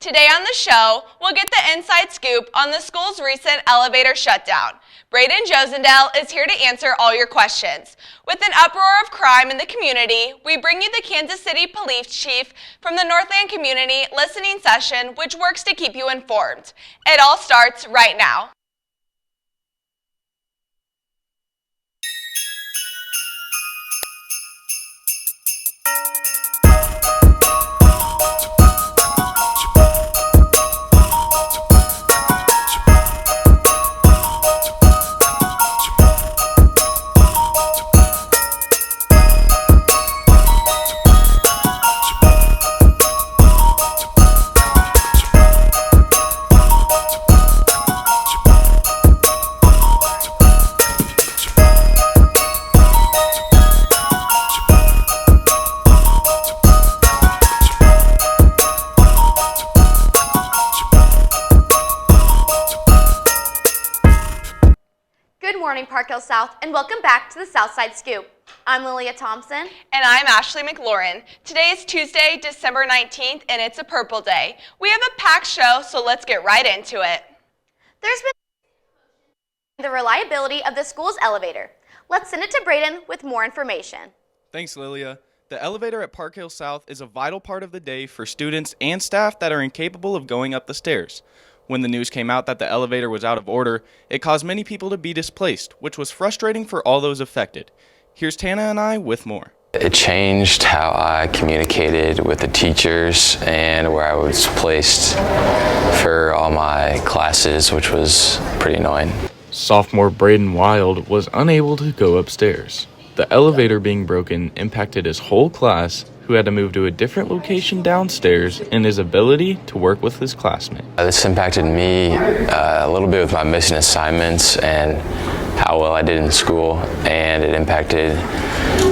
Today on the show, we'll get the inside scoop on the school's recent elevator shutdown. Braden Josendale is here to answer all your questions. With an uproar of crime in the community, we bring you the Kansas City Police Chief from the Northland Community Listening Session, which works to keep you informed. It all starts right now. Good morning, Park Hill South, and welcome back to the Southside Scoop. I'm Lilia Thompson. And I'm Ashley McLaurin. Today is Tuesday, December 19th, and it's a Purple Day. We have a packed show, so let's get right into it. There's been the reliability of the school's elevator. Let's send it to Braden with more information. Thanks, Lilia. The elevator at Park Hill South is a vital part of the day for students and staff that are incapable of going up the stairs. When the news came out that the elevator was out of order, it caused many people to be displaced, which was frustrating for all those affected. Here's Tana and I with more. It changed how I communicated with the teachers and where I was placed for all my classes, which was pretty annoying. Sophomore Braden Wild was unable to go upstairs. The elevator being broken impacted his whole class, who had to move to a different location downstairs, and his ability to work with his classmate. This impacted me a little bit with my missing assignments and how well I did in school, and it impacted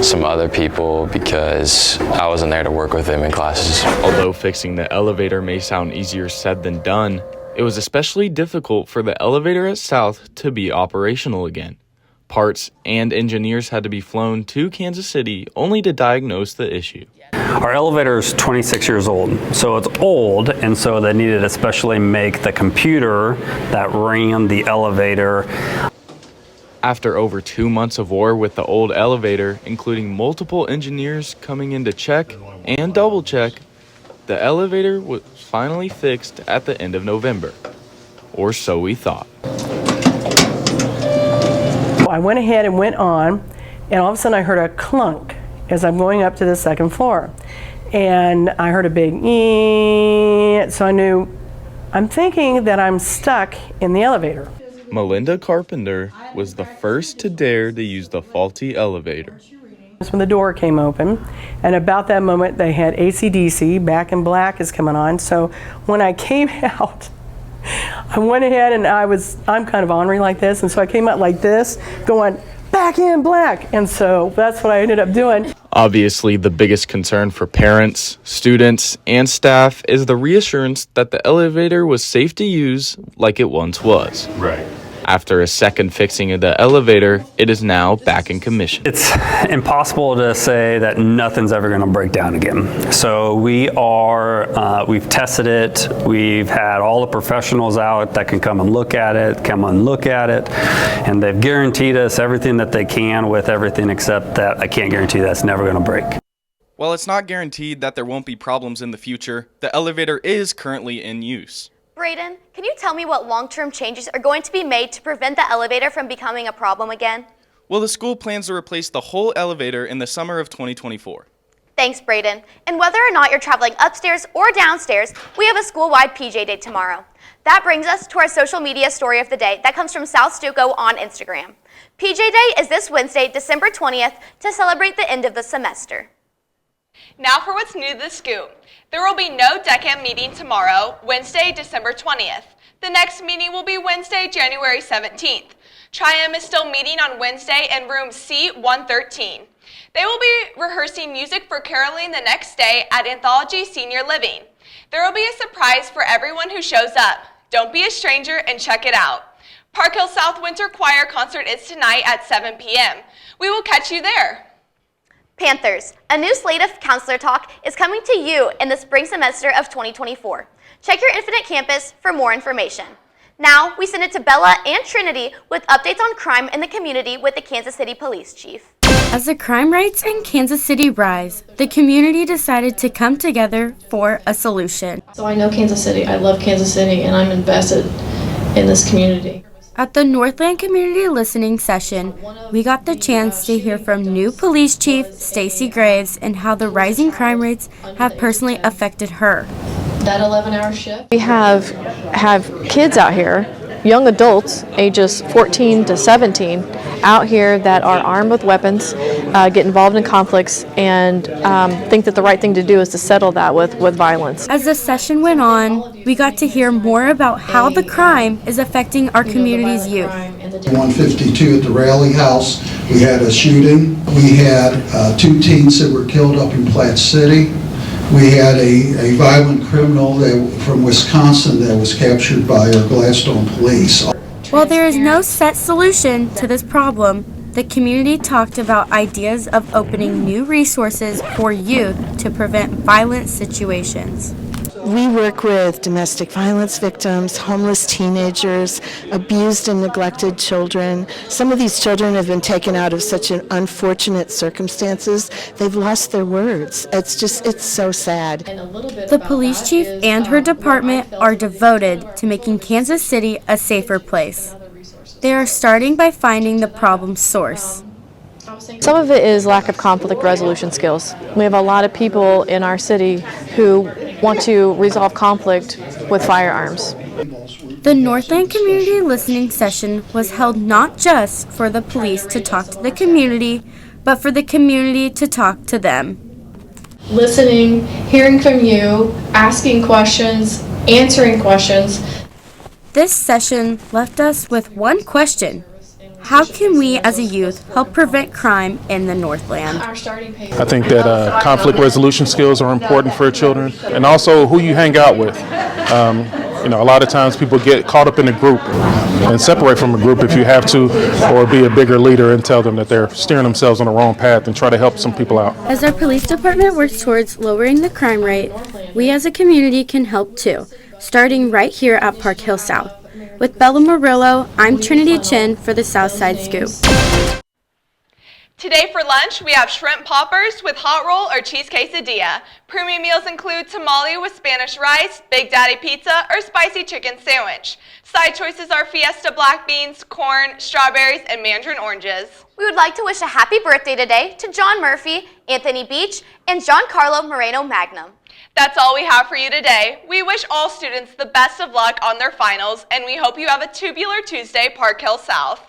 some other people because I wasn't there to work with them in classes. Although fixing the elevator may sound easier said than done, it was especially difficult for the elevator at South to be operational again. Parts and engineers had to be flown to Kansas City only to diagnose the issue. Our elevator is 26 years old, so it's old, and so they needed to specially make the computer that ran the elevator. After over 2 months of war with the old elevator, including multiple engineers coming in to check and double check, the elevator was finally fixed at the end of November. Or so we thought. I went ahead and went on, and all of a sudden I heard a clunk as I'm going up to the second floor. And I heard a big ee, so I knew, I'm thinking that I'm stuck in the elevator. Melinda Carpenter was the first to dare to use the faulty elevator. That's when the door came open, and about that moment they had AC/DC, Back in Black is coming on. So when I came out, I went ahead and I'm kind of ornery like this, and so I came out like this, going, Back in Black, and so that's what I ended up doing. Obviously, the biggest concern for parents, students, and staff is the reassurance that the elevator was safe to use like it once was. Right. After a second fixing of the elevator, it is now back in commission. It's impossible to say that nothing's ever going to break down again. So we've tested it. We've had all the professionals out that can come and look at it, and they've guaranteed us everything that they can with everything except that I can't guarantee that it's never going to break. While it's not guaranteed that there won't be problems in the future, the elevator is currently in use. Braden, can you tell me what long-term changes are going to be made to prevent the elevator from becoming a problem again? Well, the school plans to replace the whole elevator in the summer of 2024. Thanks, Braden. And whether or not you're traveling upstairs or downstairs, we have a school-wide PJ Day tomorrow. That brings us to our social media story of the day that comes from South Stuco on Instagram. PJ Day is this Wednesday, December 20th, to celebrate the end of the semester. Now for what's new to the scoop. There will be no DECAM meeting tomorrow, Wednesday, December 20th. The next meeting will be Wednesday, January 17th. Tri-M is still meeting on Wednesday in room C113. They will be rehearsing music for caroling the next day at Anthology Senior Living. There will be a surprise for everyone who shows up. Don't be a stranger and check it out. Park Hill South Winter Choir concert is tonight at 7 p.m. We will catch you there. Panthers, a new slate of counselor talk is coming to you in the spring semester of 2024. Check your Infinite campus for more information. Now, we send it to Bella and Trinity with updates on crime in the community with the Kansas City Police Chief. As the crime rates in Kansas City rise, the community decided to come together for a solution. So I know Kansas City, I love Kansas City, and I'm invested in this community. At the Northland Community Listening Session, we got the chance to hear from new Police Chief Stacey Graves and how the rising crime rates have personally affected her. That 11-hour shift. We have kids out here, young adults, ages 14 to 17, out here that are armed with weapons, get involved in conflicts, and think that the right thing to do is to settle that with violence. As the session went on, we got to hear more about how the crime is affecting our community's youth. 152 at the Rally House, we had a shooting. We had 2 teens that were killed up in Platte City. We had a violent criminal from Wisconsin that was captured by our Gladstone police. While there is no set solution to this problem, the community talked about ideas of opening new resources for youth to prevent violent situations. We work with domestic violence victims, homeless teenagers, abused and neglected children. Some of these children have been taken out of such an unfortunate circumstances. They've lost their words. It's so sad. The police chief and her department are devoted to making Kansas City a safer place. They are starting by finding the problem's source. Some of it is lack of conflict resolution skills. We have a lot of people in our city who want to resolve conflict with firearms. The Northland Community Listening Session was held not just for the police to talk to the community, but for the community to talk to them. Listening, hearing from you, asking questions, answering questions. This session left us with one question. How can we as a youth help prevent crime in the Northland? I think that conflict resolution skills are important for children, and also who you hang out with. A lot of times people get caught up in a group and separate from a group if you have to, or be a bigger leader and tell them that they're steering themselves on the wrong path and try to help some people out. As our police department works towards lowering the crime rate, we as a community can help too, starting right here at Park Hill South. With Bella Murillo, I'm Trinity Chin for the Southside Scoop. Today for lunch, we have shrimp poppers with hot roll or cheese quesadilla. Premium meals include tamale with Spanish rice, Big Daddy pizza, or spicy chicken sandwich. Side choices are Fiesta black beans, corn, strawberries, and mandarin oranges. We would like to wish a happy birthday today to John Murphy, Anthony Beach, and Giancarlo Moreno Magnum. That's all we have for you today. We wish all students the best of luck on their finals, and we hope you have a tubular Tuesday, Park Hill South.